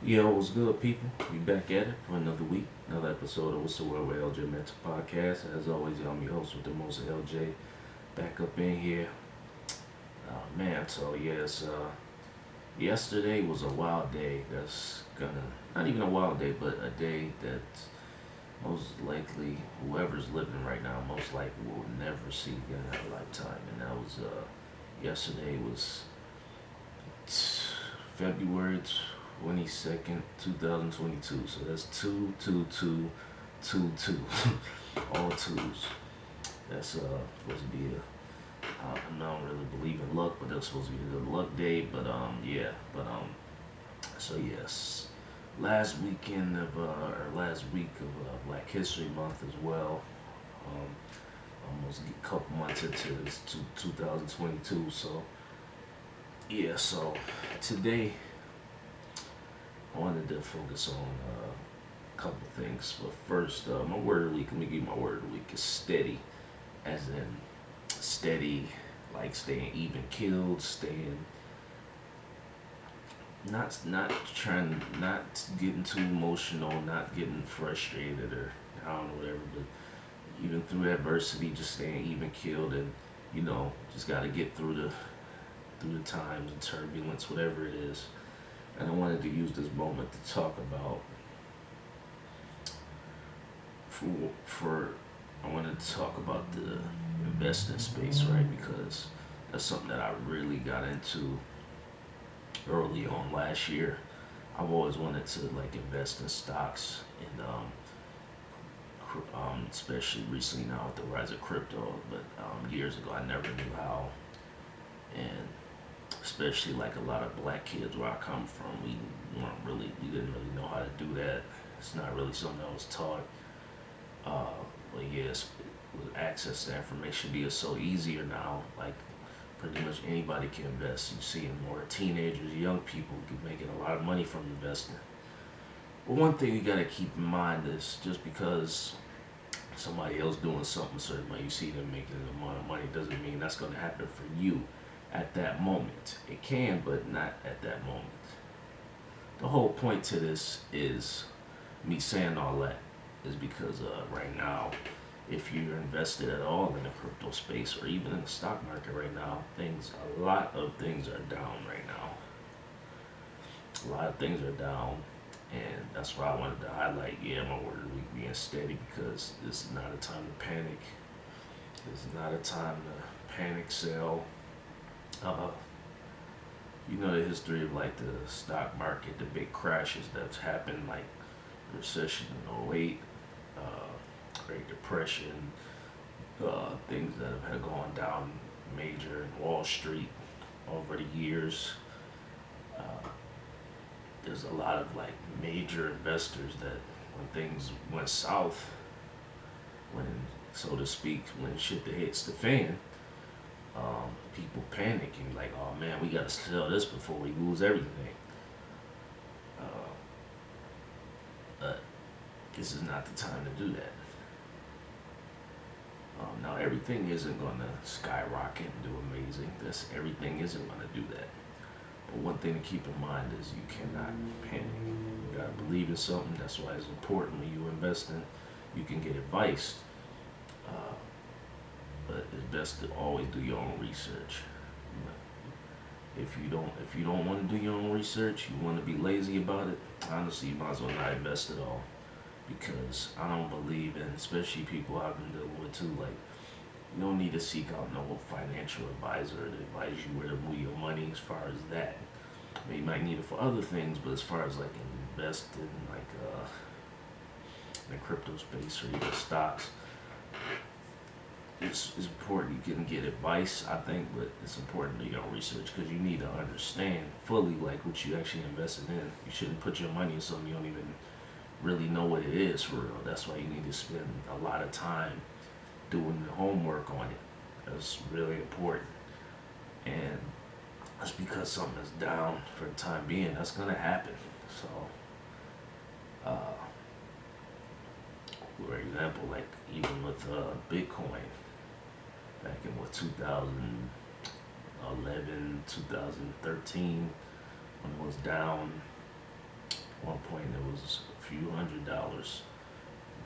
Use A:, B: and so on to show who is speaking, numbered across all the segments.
A: Yo, what's good, people? We back at it for another week, another episode of What's the Word with LJ Mental Podcast. As always, I'm your host with the most LJ. Back up in here. Man, so yes, yesterday was a wild day. That's gonna, not even a wild day, but a day that most likely whoever's living right now most likely will never see again in their lifetime. And that was, yesterday was February 22nd, 2022. So that's 2 2 2 2 2. All twos. That's supposed to be I don't really believe in luck, but that's supposed to be a good luck day. But yeah. So yes. Last weekend of or last week of Black History Month as well. Um, almost a couple months into this 2022. So yeah. So today I wanted to focus on a couple things. But first, my word of the week. Let me give you my word of the week is steady, as in steady, like staying even keeled, staying not trying, not getting too emotional, not getting frustrated or I don't know whatever. But even through adversity, just staying even keeled, and just got to get through the times and turbulence, whatever it is. And I wanted to use this moment to talk about for I wanted to talk about the investing space, right? Because that's something that I really got into early on last year. I've always wanted to like invest in stocks and especially recently now with the rise of crypto. But years ago, I never knew how, and especially like a lot of black kids where I come from, we didn't really know how to do that. It's not really something that was taught. Uh, but yes, with access to information being so easier now, like pretty much anybody can invest. You see more teenagers, young people making a lot of money from investing. But one thing you gotta keep in mind is just because somebody else doing something certain way, you see them making a amount of money, doesn't mean that's gonna happen for you at that moment. It can, but not at that moment. The whole point to this is me saying all that is because right now, if you're invested at all in the crypto space or even in the stock market right now, a lot of things are down right now. A lot of things are down, and that's why I wanted to highlight, yeah, my word of the week being steady because this is not a time to panic. This is not a time to panic sell. Uh, you know the history of like the stock market, the big crashes that's happened, like recession in '08, Great Depression, things that have had gone down major in Wall Street over the years. Uh, there's a lot of like major investors that when things went south, when so to speak, when shit hits the fan, people panic and like, oh man, we gotta sell this before we lose everything. Uh, but this is not the time to do that. Now everything isn't gonna skyrocket and do amazing. Everything isn't gonna do that. But one thing to keep in mind is you cannot panic. You gotta believe in something. That's why it's important when you invest in. You can get advice, uh, but it's best to always do your own research. If you don't want to do your own research, you want to be lazy about it. Honestly, you might as well not invest at all because I don't believe in, especially people I've been dealing with too. Like you don't need to seek out no financial advisor to advise you where to move your money as far as that. I mean, you might need it for other things, but as far as like investing, like in the crypto space or even stocks, it's important you can get advice, I think, but it's important to do your own research because you need to understand fully like what you actually invested in. You shouldn't put your money in something you don't even really know what it is for real. That's why you need to spend a lot of time doing the homework on it. That's really important. And that's because something is down for the time being. That's gonna happen. So, uh, for example, like even with Bitcoin, back in what 2011, 2013, when it was down $2,000.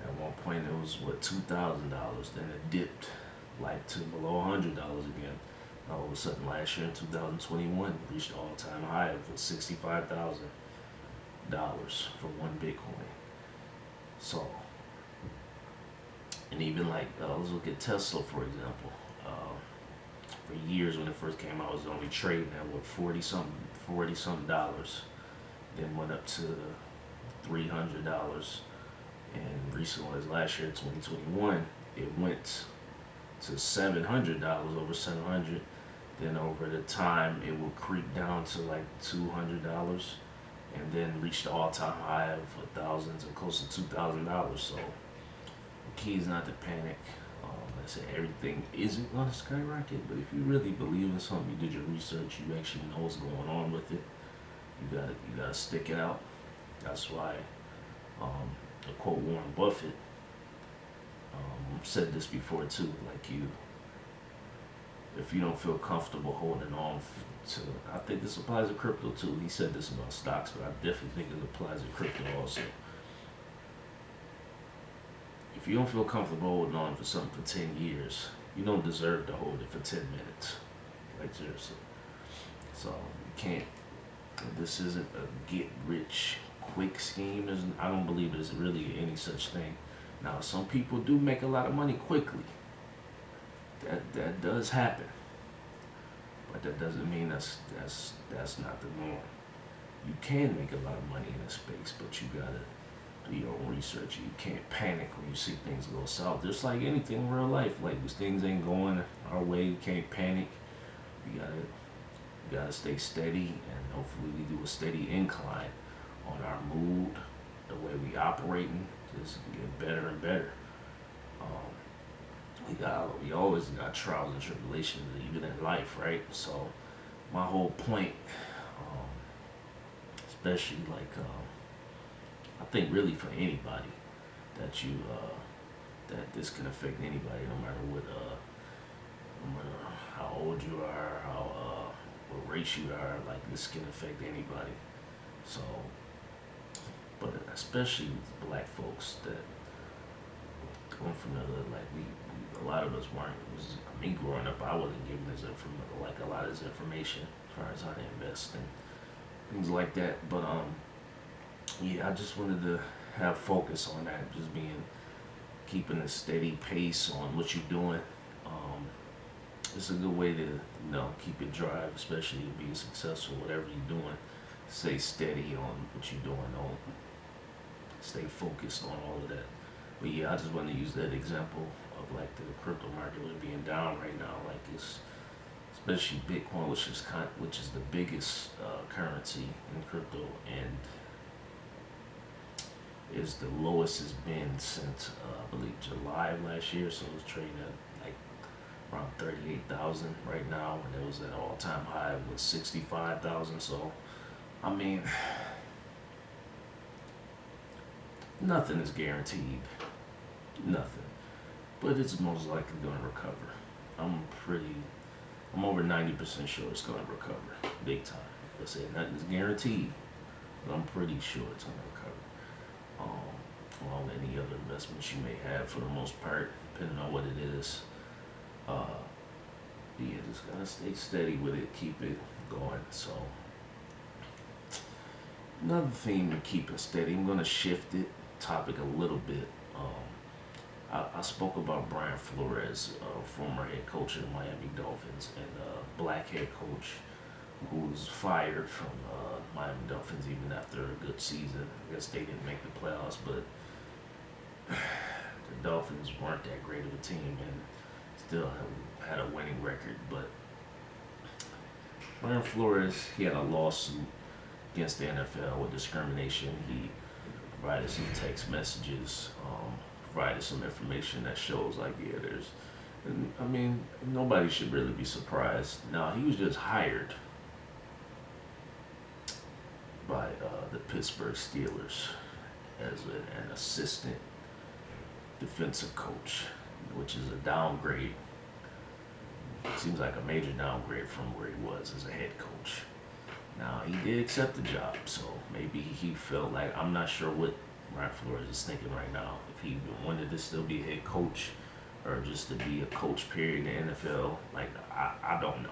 A: At one point, it was what, $2,000. Then it dipped like to below $100 again. All of a sudden, last year in 2021, reached an all-time high of $65,000 for one Bitcoin. So, and even like let's look at Tesla for example. For years when it first came out, it was only trading at what, 40 something dollars. Then went up to $300, and recently, as last year, 2021, it went to $700, over 700. Then over the time, it will creep down to like $200, and then reach the all-time high of thousands and close to $2,000. So the key is not to panic. I said everything isn't gonna skyrocket, but if you really believe in something, you did your research, you actually know what's going on with it. You gotta stick it out. That's why, to quote Warren Buffett, said this before too. Like if you don't feel comfortable holding on to, I think this applies to crypto too. He said this about stocks, but I definitely think it applies to crypto also. If you don't feel comfortable holding on for something for 10 years, you don't deserve to hold it for 10 minutes. Like seriously. So you can't, this isn't a get rich quick scheme. I don't believe there's really any such thing. Now, some people do make a lot of money quickly. That does happen. But that doesn't mean that's not the norm. You can make a lot of money in a space, but you gotta do your own research. You can't panic when you see things go south. Just like anything in real life, like when things ain't going our way, you can't panic. You gotta stay steady, and hopefully we do a steady incline on our mood, the way we operating, just get better and better. We always got trials and tribulations, even in life, right? So my whole point, especially like I think really for anybody that that this can affect anybody, no matter no matter how old you are, what race you are, like this can affect anybody. So, but especially black folks that come from the hood, like a lot of us weren't. Me growing up, I wasn't given like a lot of this information as far as how to invest and things like that. But yeah, I just wanted to have focus on that, just keeping a steady pace on what you're doing. It's a good way to keep it drive, especially being successful, whatever you're doing. Stay steady on what you're doing. Don't stay focused on all of that. But yeah, I just want to use that example of like the crypto market really being down right now. Like it's especially Bitcoin, which is the biggest currency in crypto, and is the lowest it's been since I believe July of last year. So it's trading at like around 38,000 right now, and it was at all-time high with 65,000. So I mean, nothing is guaranteed, nothing, but it's most likely going to recover. I'm over 90% sure it's going to recover big time. I say nothing is guaranteed, but I'm pretty sure it's going to recover. Along with any other investments you may have, for the most part, depending on what it is. Yeah, just gotta stay steady with it, keep it going. So another theme to keep it steady, I'm gonna shift it topic a little bit. I spoke about Brian Flores, former head coach of the Miami Dolphins, and black head coach who was fired from Miami Dolphins even after a good season. I guess they didn't make the playoffs, but the Dolphins weren't that great of a team and still had a winning record. But Brian Flores, he had a lawsuit against the NFL with discrimination. He provided some text messages, provided some information that shows like, yeah, I mean, nobody should really be surprised. Now, he was just hired by the Pittsburgh Steelers as an assistant defensive coach, which is a downgrade. Seems like a major downgrade from where he was as a head coach. Now, he did accept the job, so maybe he felt like, I'm not sure what Brian Flores is thinking right now if he wanted to still be a head coach or just to be a coach period in the NFL. Like I don't know,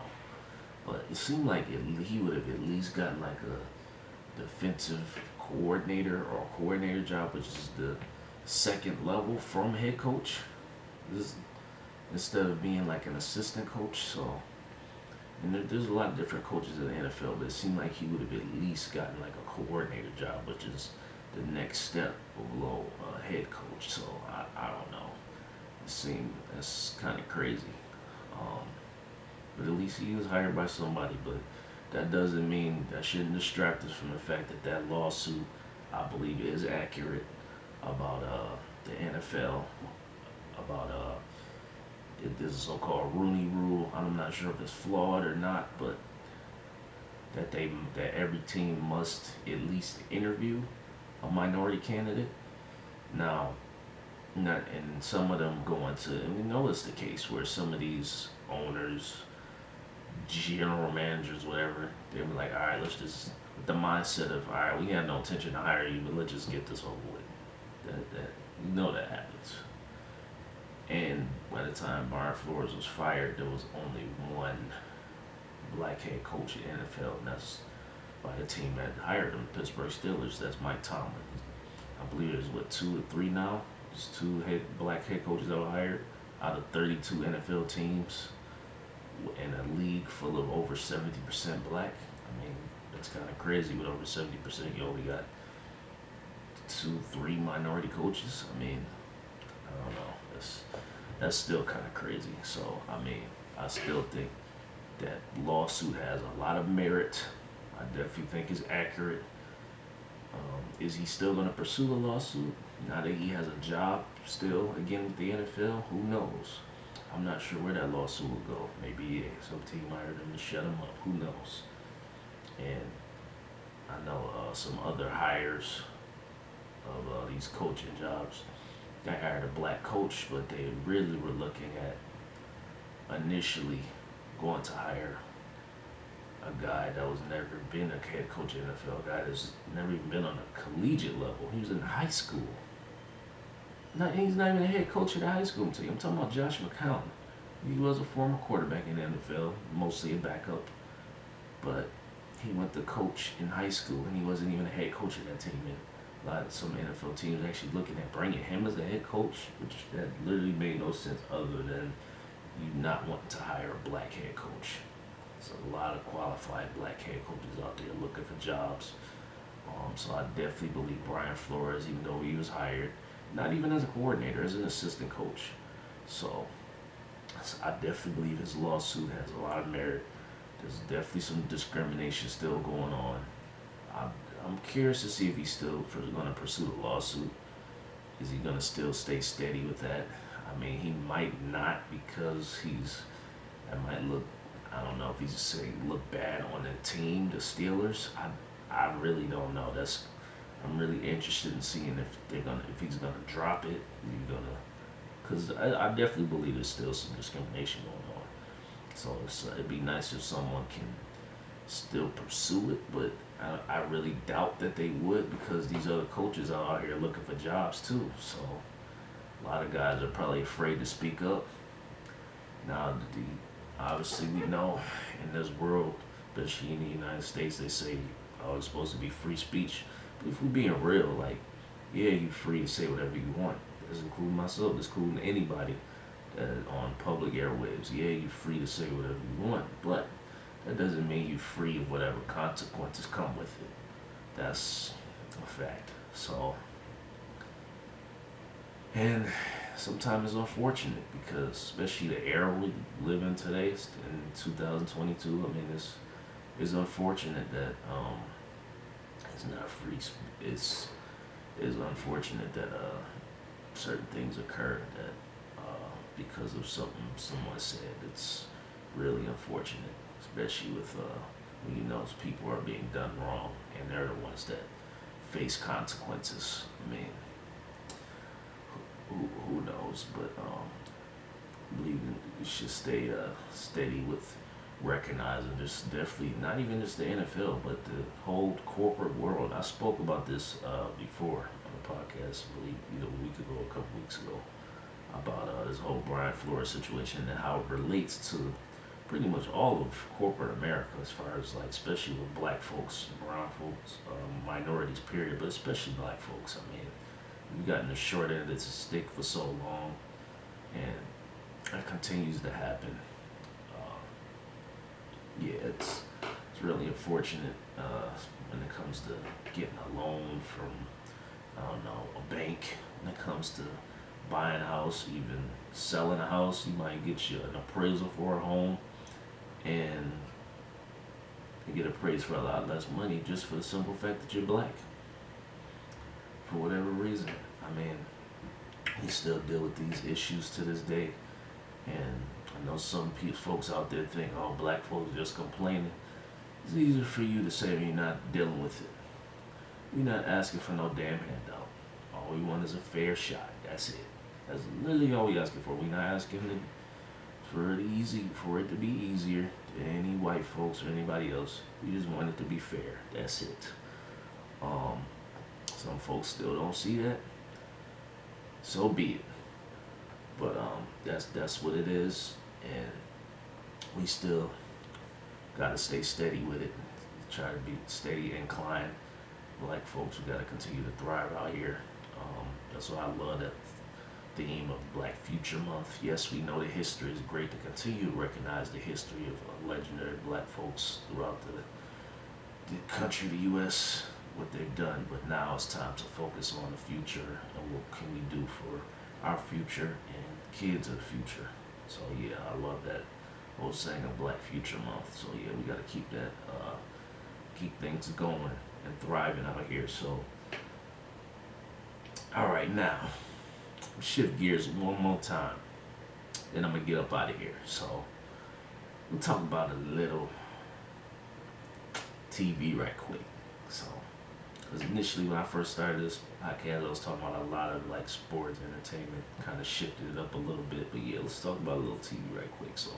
A: but it seemed like he would have at least gotten like a defensive coordinator or coordinator job, which is the second level from head coach. This, instead of being like an assistant coach. So, and there's a lot of different coaches in the NFL, but it seemed like he would have at least gotten like a coordinator job, which is the next step below head coach. So I don't know. It seemed that's kind of crazy. Um, but at least he was hired by somebody. But that doesn't mean that shouldn't distract us from the fact that that lawsuit, I believe, is accurate about the NFL about this so-called Rooney Rule. I'm not sure if it's flawed or not, but that every team must at least interview a minority candidate. Now, not and some of them go into, and we know it's the case where some of these owners, general managers, whatever, they'll be like, all right, let's just with the mindset of, all right, we have no intention to hire you, but let's just get this over with. That you know that happens. And by the time Brian Flores was fired, there was only one black head coach in the NFL, and that's by the team that hired him, Pittsburgh Steelers. That's Mike Tomlin. I believe there's what 2 or 3 now. There's 2 black head coaches that were hired out of 32 NFL teams in a league full of over 70% black. I mean, that's kind of crazy. With over 70%, you only got 2, 3 minority coaches. I mean, I don't know. That's still kind of crazy. So I mean, I still think that lawsuit has a lot of merit. I definitely think it's accurate. Is he still going to pursue the lawsuit now that he has a job still again with the NFL? Who knows? I'm not sure where that lawsuit will go. Maybe some team hired him to shut him up. Who knows? And I know some other hires of these coaching jobs. They hired a black coach, but they really were looking at initially going to hire a guy that was never been a head coach in the NFL, a guy that's never even been on a collegiate level. He was in high school. He's not even a head coach at the high school team. I'm talking about Josh McCown. He was a former quarterback in the NFL, mostly a backup, but he went to coach in high school, and he wasn't even a head coach of that team. And a lot of some NFL teams actually looking at bringing him as a head coach, which that literally made no sense other than you not wanting to hire a black head coach. There's a lot of qualified black head coaches out there looking for jobs. So I definitely believe Brian Flores, even though he was hired, not even as a coordinator, as an assistant coach. So I definitely believe his lawsuit has a lot of merit. There's definitely some discrimination still going on. I'm curious to see if he's still going to pursue the lawsuit. Is he going to still stay steady with that? I mean, he might not because that might look, I don't know if he's saying look bad on the team, the Steelers. I really don't know. I'm really interested in seeing if he's gonna drop it. Because I definitely believe there's still some discrimination going on. So it'd be nice if someone can still pursue it, but I really doubt that they would because these other coaches are out here looking for jobs too. So a lot of guys are probably afraid to speak up. Now, obviously we know in this world, especially in the United States, they say it's supposed to be free speech. But if we're being real, like, yeah, you're free to say whatever you want. That's including myself. That's including anybody on public airwaves. Yeah, you're free to say whatever you want, but that doesn't mean you're free of whatever consequences come with it. That's a fact. So, and sometimes it's unfortunate because, especially the era we live in today, in 2022, I mean, it's unfortunate that it's not free. It's unfortunate that certain things occur that because of something someone said. It's really unfortunate, especially with when you know people are being done wrong and they're the ones that face consequences. I mean, who knows? But I believe you should stay steady with recognizing just definitely not even just the NFL, but the whole corporate world. I spoke about this before. podcast, I believe, either a week ago or a couple weeks ago, about this whole Brian Flores situation and how it relates to pretty much all of corporate America, as far as like, especially with black folks, brown folks, minorities, period, but especially black folks. I mean, we've gotten the short end of the stick for so long, and that continues to happen. Yeah, it's really unfortunate when it comes to getting a loan from, I don't know, a bank. When it comes to buying a house, even selling a house, you might get you an appraisal for a home, and you get appraised for a lot less money just for the simple fact that you're black. For whatever reason, I mean, we still deal with these issues to this day, and I know some folks out there think, oh, black folks just complaining. It's easier for you to say when you're not dealing with it. We're not asking for no damn handout. All we want is a fair shot. That's it. That's literally all we asking for. We're not asking for it to be easier to any white folks or anybody else. We just want it to be fair. That's it. Some folks still don't see that. So be it. But that's what it is, and we still gotta stay steady with it. Try to be steady inclined. Black folks, we gotta continue to thrive out here. That's why I love that theme of Black Future Month. Yes, we know the history is great to continue to recognize the history of legendary black folks throughout the country, the U.S., what they've done. But now it's time to focus on the future and what can we do for our future and kids of the future. So yeah, I love that whole saying of Black Future Month. So yeah, we gotta keep that, keep things going and thriving out here. So, all right, now shift gears one more time, then I'm gonna get up out of here. So we'll talk about a little TV right quick. So, because initially when I first started this podcast, I was talking about a lot of like sports, entertainment, kind of shifted it up a little bit. But yeah, let's talk about a little TV right quick. So,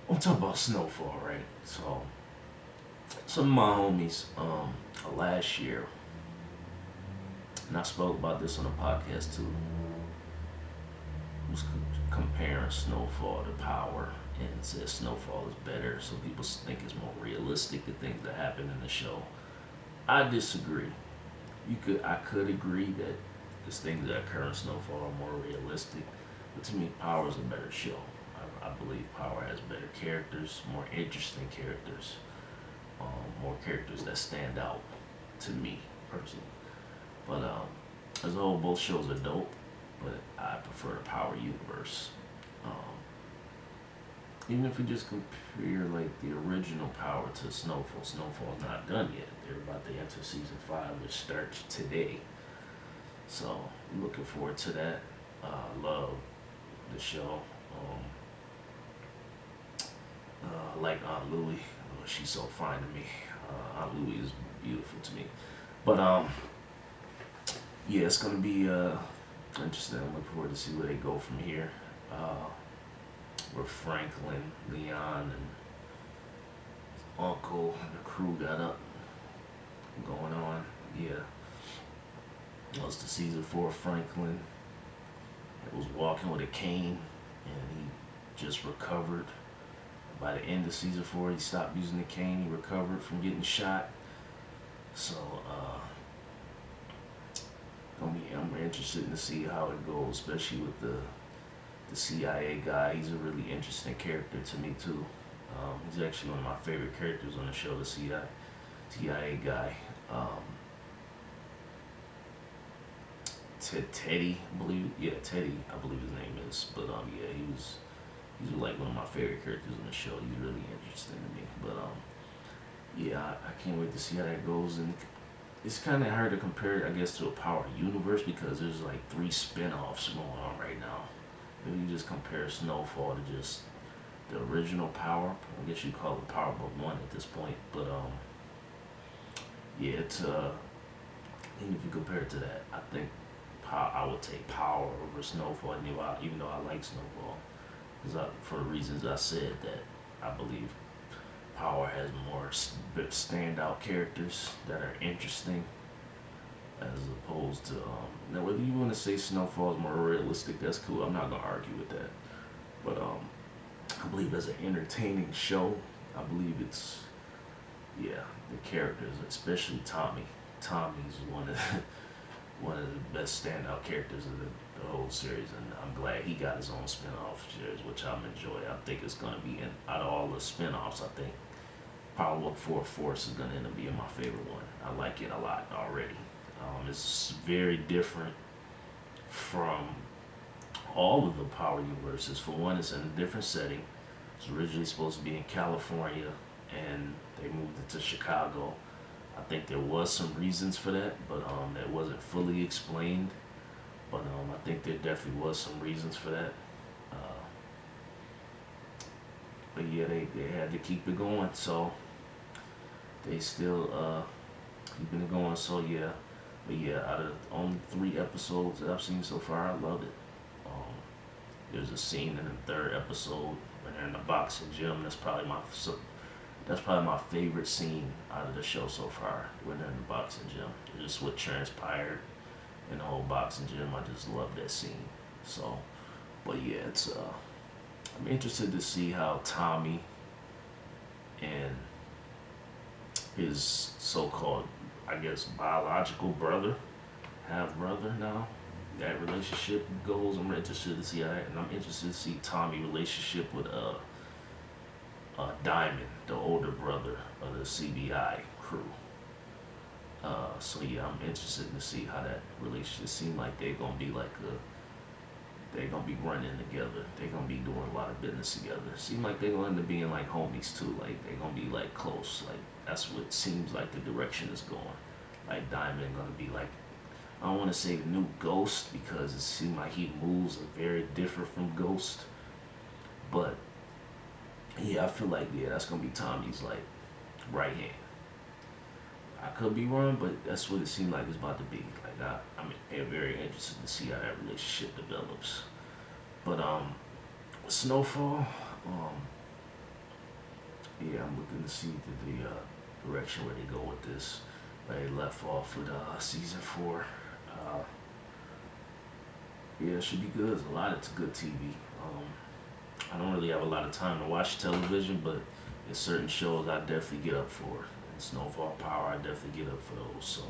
A: we'll talk about Snowfall, right? So, some of my homies last year, and I spoke about this on the podcast too, was comparing Snowfall to Power, and said Snowfall is better, so people think it's more realistic, the things that happen in the show. I disagree. I could agree that there's things that occur in Snowfall are more realistic, but to me, Power is a better show. I believe Power has better characters, more interesting characters, more characters that stand out to me personally. But as a whole, both shows are dope, but I prefer the Power universe. Even if we just compare like the original Power to Snowfall, Snowfall's not done yet. They're about to enter season 5, which starts today. So I'm looking forward to that. Love the show. I like Aunt Louie. She's so fine to me. Aunt Louie is beautiful to me. But yeah, it's gonna be interesting. I'm looking forward to see where they go from here. Where Franklin, Leon, and his uncle and the crew got up going on. Yeah. That was the season 4 Franklin. He was walking with a cane, and he just recovered. By the end of season 4, he stopped using the cane. He recovered from getting shot. So, I'm interested to see how it goes, especially with the CIA guy. He's a really interesting character to me too. He's actually one of my favorite characters on the show, the CIA guy. Teddy, I believe. Yeah, Teddy, I believe his name is. But yeah, he's like one of my favorite characters on the show. He's really interesting to me. But yeah, I can't wait to see how that goes. And it's kind of hard to compare, I guess, to a Power universe because there's like 3 spin-offs going on right now. Maybe you just compare Snowfall to just the original Power. I guess you call it Power Book 1 at this point. But yeah, it's I think if you compare it to that, I think I would take Power over Snowfall. Even though I like Snowfall, because for the reasons I said, that I believe Power has more standout characters that are interesting. as opposed to now whether you want to say Snowfall is more realistic, that's cool. I'm not gonna argue with that. But I believe as an entertaining show, I believe it's yeah the characters, especially Tommy. Tommy's one of one of the best standout characters of the whole series, and I'm glad he got his own spin-off series, which I'm enjoy. I think it's gonna be in out of all the spin-offs. I think Power for Force is gonna end up being my favorite one. I like it a lot already. It's very different from all of the Power universes. For one, it's in a different setting. It's originally supposed to be in California, and they moved it to Chicago. I think there was some reasons for that, but that wasn't fully explained. But I think there definitely was some reasons for that. Uh, but yeah, they had to keep it going, so they still keeping it going. So yeah, but yeah, out of the only 3 episodes that I've seen so far, I love it. Um, there's a scene in the third episode when they're in the boxing gym. That's probably my favorite scene out of the show so far. When they're in the boxing gym, just what transpired in the whole boxing gym. I just love that scene. So, but yeah, it's I'm interested to see how Tommy and his so-called, I guess, biological brother, half brother now, that relationship goes. I'm interested to see how that, and I'm interested to see Tommy relationship with Diamond, the older brother of the CBI crew. So yeah, I'm interested to see how that relationship. Seem like they're gonna be running together. They're gonna be doing a lot of business together. Seem like they're gonna end up being like homies too. Like they're gonna be like close. Like that's what seems like the direction is going. Like Diamond gonna be like, I don't want to say the new Ghost because it seems like he moves very different from Ghost. But yeah, I feel like yeah, that's gonna be Tommy's like right hand. I could be wrong, but that's what it seemed like it's about to be. Like I'm very interested to see how that relationship develops. But Snowfall, um, yeah, I'm looking to see the direction where they go with this. They left off with season 4. Uh, yeah, it should be good. It's good TV. I don't really have a lot of time to watch television, but there's certain shows I definitely get up for. And Snowfall Power, I definitely get up for those. So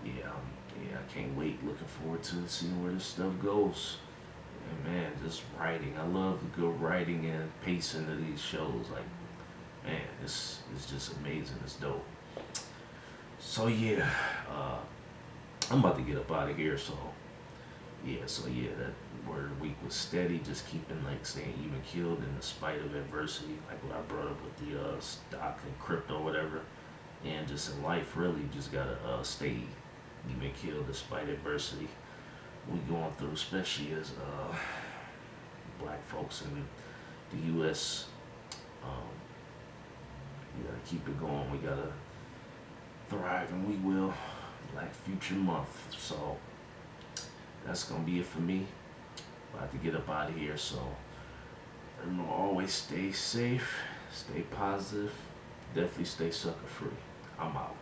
A: yeah, yeah, I can't wait. Looking forward to seeing where this stuff goes. And man, just writing. I love the good writing and pacing of these shows. Like man, this is just amazing. It's dope. So yeah, uh, I'm about to get up out of here. So yeah, that word of the week was steady, just keeping like staying even keeled in the spite of adversity, like what I brought up with the stock and crypto, whatever. And just in life, really, just gotta stay even keeled despite adversity. We going through, especially as black folks in the U.S. Um, we gotta keep it going. We gotta thrive, and we will. Black Future Month. So that's gonna be it for me. About to get up out of here, so remember, always stay safe, stay positive, definitely stay sucker free. I'm out.